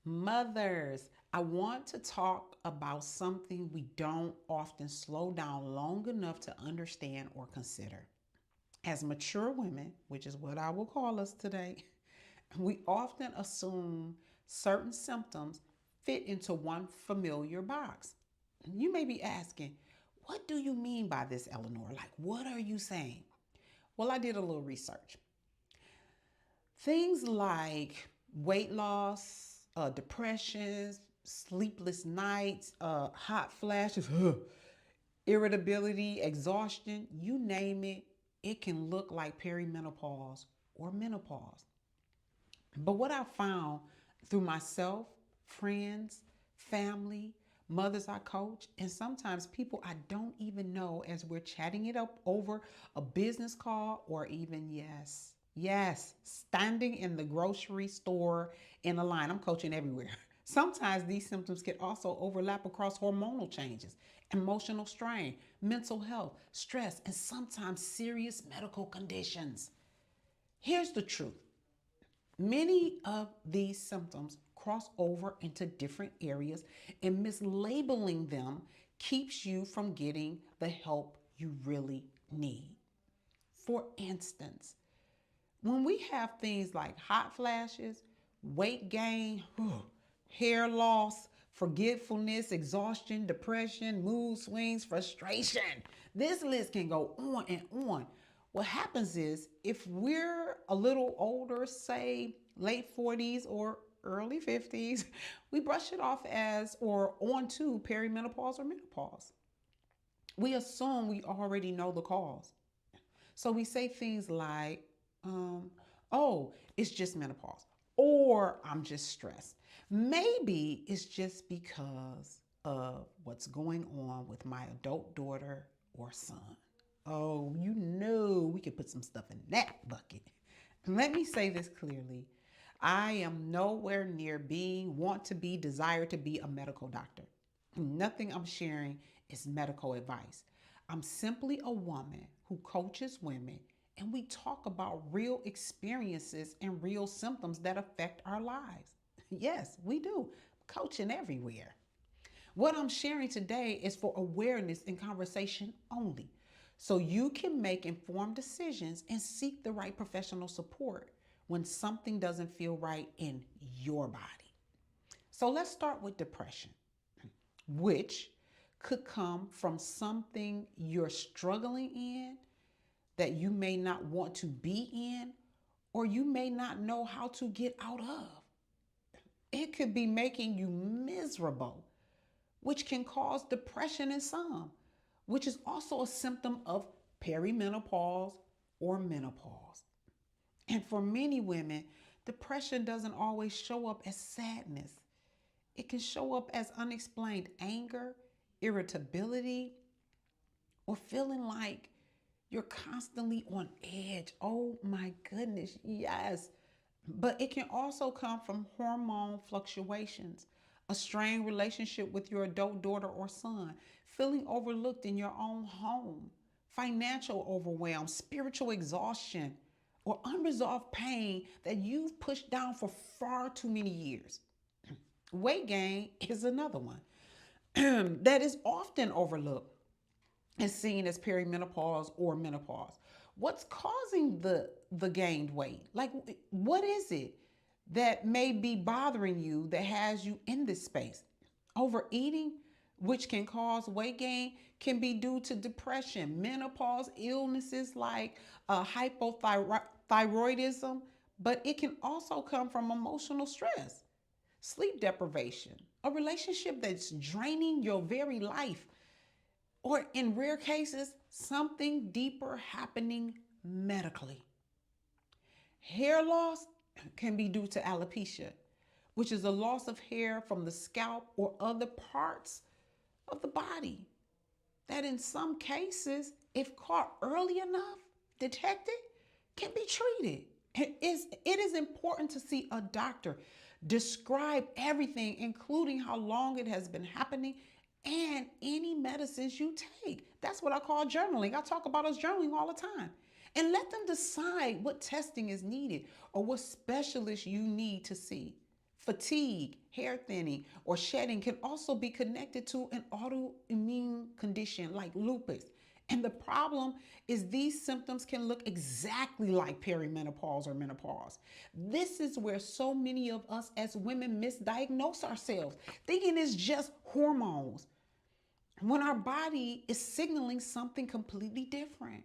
Mothers, I want to talk about something we don't often slow down long enough to understand or consider. As mature women, which is what I will call us today, we often assume certain symptoms fit into one familiar box. You may be asking, what do you mean by this, Eleanor? Like, what are you saying? Well, I did a little research. Things like weight loss, depression, sleepless nights, hot flashes, irritability, exhaustion, you name it, it can look like perimenopause or menopause. But what I found through myself, friends, family, mothers I coach, and sometimes people I don't even know as we're chatting it up over a business call or even, yes, standing in the grocery store in a line. I'm coaching everywhere. Sometimes these symptoms can also overlap across hormonal changes, emotional strain, mental health, stress, and sometimes serious medical conditions. Here's the truth. Many of these symptoms cross over into different areas, and mislabeling them keeps you from getting the help you really need. For instance, when we have things like hot flashes, weight gain, hair loss, forgetfulness, exhaustion, depression, mood swings, frustration, this list can go on and on. What happens is if we're a little older, say late 40s or early 50s, we brush it off as or onto perimenopause or menopause. We assume we already know the cause. So we say things like, um, oh, it's just menopause, or I'm just stressed. Maybe it's just because of what's going on with my adult daughter or son. Oh, you know, we could put some stuff in that bucket. Let me say this clearly. I am nowhere near being, want to be, desire to be a medical doctor. Nothing I'm sharing is medical advice. I'm simply a woman who coaches women, and we talk about real experiences and real symptoms that affect our lives. Yes, we do. Coaching everywhere. What I'm sharing today is for awareness and conversation only. So you can make informed decisions and seek the right professional support when something doesn't feel right in your body. So let's start with depression, which could come from something you're struggling in that you may not want to be in or you may not know how to get out of. It could be making you miserable, which can cause depression in some, which is also a symptom of perimenopause or menopause. And for many women, depression doesn't always show up as sadness. It can show up as unexplained anger, irritability, or feeling like you're constantly on edge. Oh my goodness, yes. But it can also come from hormone fluctuations, a strained relationship with your adult daughter or son, feeling overlooked in your own home, financial overwhelm, spiritual exhaustion, or unresolved pain that you've pushed down for far too many years. Weight gain is another one that is often overlooked and seen as perimenopause or menopause. What's causing the gained weight? Like, what is it that may be bothering you that has you in this space? Overeating, which can cause weight gain, can be due to depression, menopause, illnesses like hypothyroidism, but it can also come from emotional stress, sleep deprivation, a relationship that's draining your very life, or in rare cases, something deeper happening medically. Hair loss can be due to alopecia, which is a loss of hair from the scalp or other parts of the body that in some cases, if caught early enough, detected, can be treated. It is important to see a doctor, describe everything, including how long it has been happening and any medicines you take. That's what I call journaling. I talk about us journaling all the time. And let them decide what testing is needed or what specialist you need to see. Fatigue, hair thinning, or shedding can also be connected to an autoimmune condition like lupus. And the problem is these symptoms can look exactly like perimenopause or menopause. This is where so many of us as women misdiagnose ourselves, thinking it's just hormones when our body is signaling something completely different.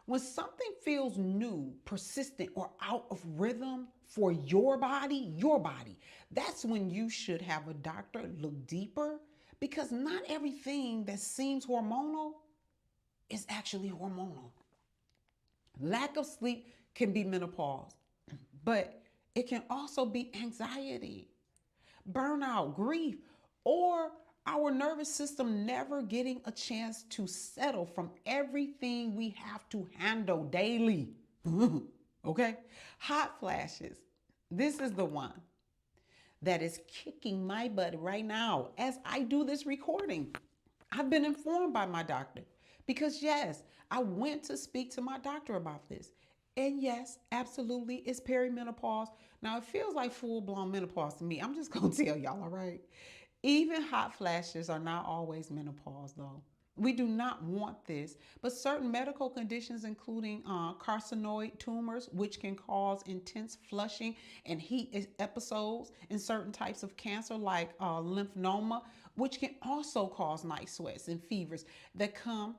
When something feels new, persistent, or out of rhythm for your body, that's when you should have a doctor look deeper, because not everything that seems hormonal is actually hormonal. Lack of sleep can be menopause, but it can also be anxiety, burnout, grief, or our nervous system never getting a chance to settle from everything we have to handle daily. Okay? Hot flashes. This is the one that is kicking my butt right now as I do this recording. I've been informed by my doctor because, yes, I went to speak to my doctor about this. And yes, absolutely, it's perimenopause. Now, it feels like full blown menopause to me. I'm just going to tell y'all, all right? Even hot flashes are not always menopause, though. We do not want this, but certain medical conditions, including carcinoid tumors, which can cause intense flushing and heat episodes, and certain types of cancer, like lymphoma, which can also cause night sweats and fevers that come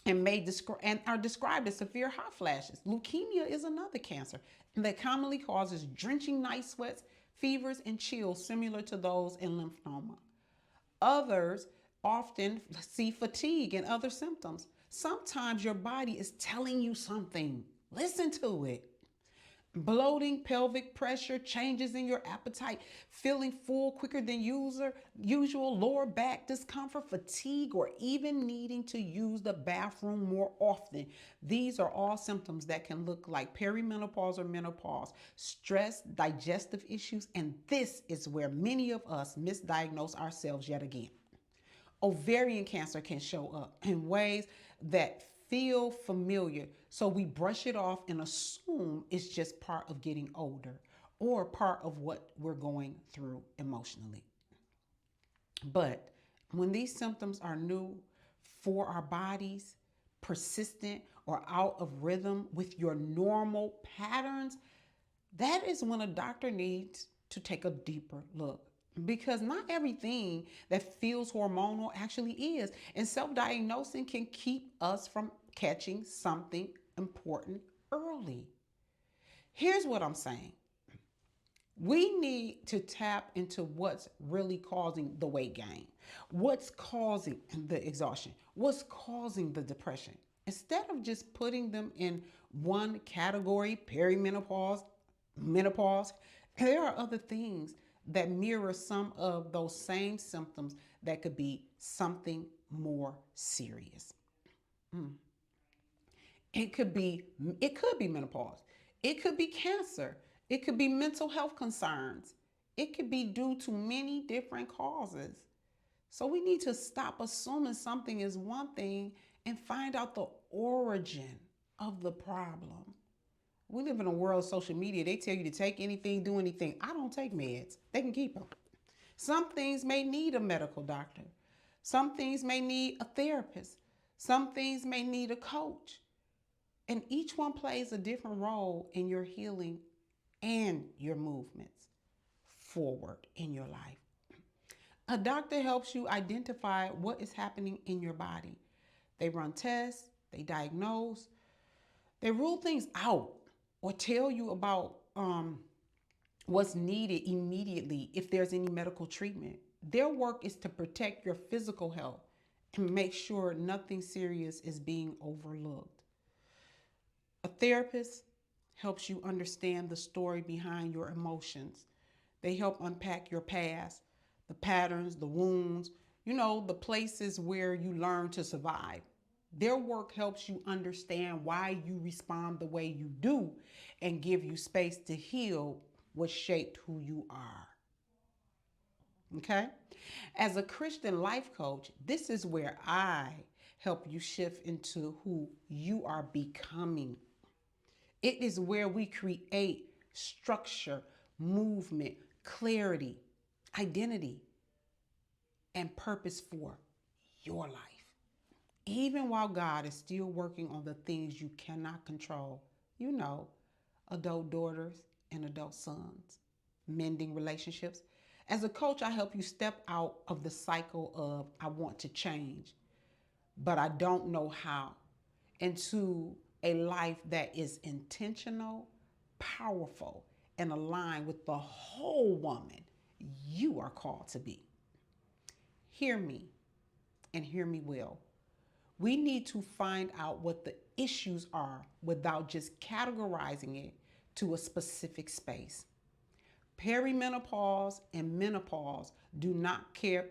and are described as severe hot flashes. Leukemia is another cancer that commonly causes drenching night sweats, fevers, and chills similar to those in lymphoma. Others often see fatigue and other symptoms. Sometimes your body is telling you something. Listen to it. Bloating, pelvic pressure, changes in your appetite, feeling full quicker than usual, lower back discomfort, fatigue, or even needing to use the bathroom more often. These are all symptoms that can look like perimenopause or menopause, stress, digestive issues, and this is where many of us misdiagnose ourselves yet again. Ovarian cancer can show up in ways that feel familiar, so we brush it off and assume it's just part of getting older or part of what we're going through emotionally. But when these symptoms are new for our bodies, persistent, or out of rhythm with your normal patterns, that is when a doctor needs to take a deeper look, because not everything that feels hormonal actually is. And self diagnosing can keep us from catching something important early. Here's what I'm saying: we need to tap into what's really causing the weight gain, what's causing the exhaustion, what's causing the depression. Instead of just putting them in one category, perimenopause, menopause, there are other things that mirror some of those same symptoms that could be something more serious. It could be it could be menopause. It could be cancer. It could be mental health concerns. It could be due to many different causes. So we need to stop assuming something is one thing and find out the origin of the problem. We live in a world of social media. They tell you to take anything, do anything. I don't take meds. They can keep them. Some things may need a medical doctor. Some things may need a therapist. Some things may need a coach. And each one plays a different role in your healing and your movements forward in your life. A doctor helps you identify what is happening in your body. They run tests, they diagnose, they rule things out or tell you about what's needed immediately if there's any medical treatment. Their work is to protect your physical health and make sure nothing serious is being overlooked. A therapist helps you understand the story behind your emotions. They help unpack your past, the patterns, the wounds, the places where you learn to survive. Their work helps you understand why you respond the way you do and give you space to heal what shaped who you are. Okay? As a Christian life coach, this is where I help you shift into who you are becoming. It is where we create structure, movement, clarity, identity, and purpose for your life. Even while God is still working on the things you cannot control, you know, adult daughters and adult sons, mending relationships. As a coach, I help you step out of the cycle of I want to change, but I don't know how, into a life that is intentional, powerful, and aligned with the whole woman you are called to be. Hear me and hear me well. We need to find out what the issues are without just categorizing it to a specific space. Perimenopause and menopause do not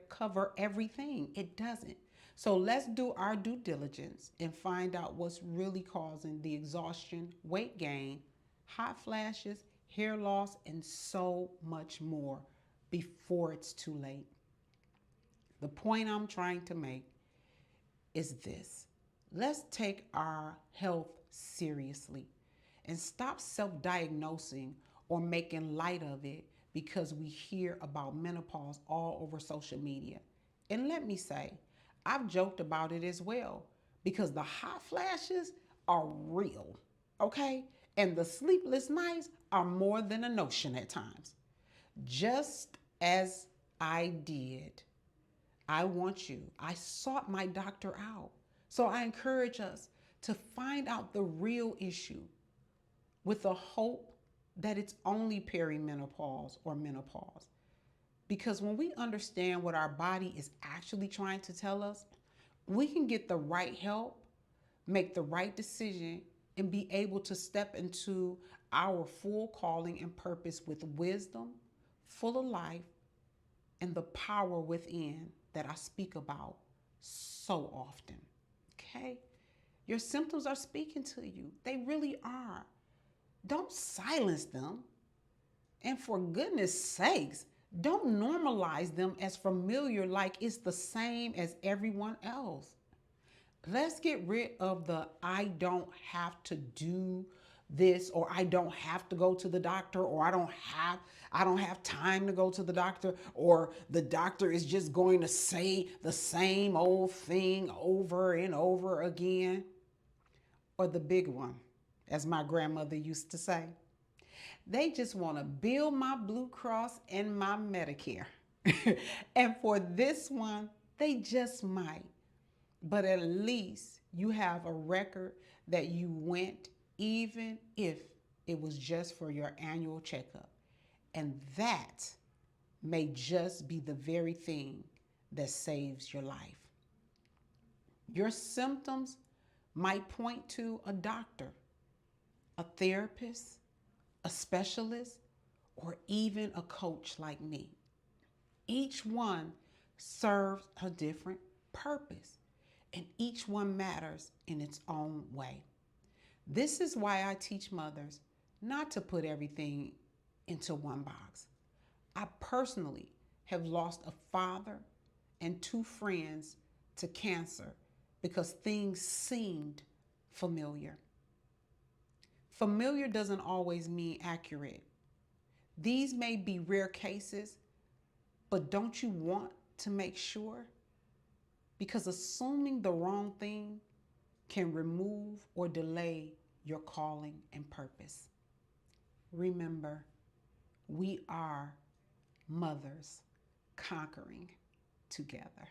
cover everything. It doesn't. So let's do our due diligence and find out what's really causing the exhaustion, weight gain, hot flashes, hair loss, and so much more before it's too late. The point I'm trying to make is this: let's take our health seriously and stop self diagnosing or making light of it because we hear about menopause all over social media. And let me say, I've joked about it as well because the hot flashes are real, okay? And the sleepless nights are more than a notion at times. Just as I did, I sought my doctor out. So I encourage us to find out the real issue with the hope that it's only perimenopause or menopause. Because when we understand what our body is actually trying to tell us, we can get the right help, make the right decision, and be able to step into our full calling and purpose with wisdom, full of life, and the power within that I speak about so often. Okay? Your symptoms are speaking to you. They really are. Don't silence them. And for goodness sakes, don't normalize them as familiar like it's the same as everyone else. Let's get rid of the I don't have to do this, or I don't have to go to the doctor, or I don't have time to go to the doctor, or the doctor is just going to say the same old thing over and over again. Or the big one, as my grandmother used to say, they just want to bill my Blue Cross and my Medicare. And for this one, they just might. But at least you have a record that you went, even if it was just for your annual checkup. And that may just be the very thing that saves your life. Your symptoms might point to a doctor, a therapist, a specialist, or even a coach like me. Each one serves a different purpose, and each one matters in its own way. This is why I teach mothers not to put everything into one box. I personally have lost a father and two friends to cancer because things seemed familiar. Familiar doesn't always mean accurate. These may be rare cases, but don't you want to make sure? Because assuming the wrong thing can remove or delay your calling and purpose. Remember, we are mothers conquering together.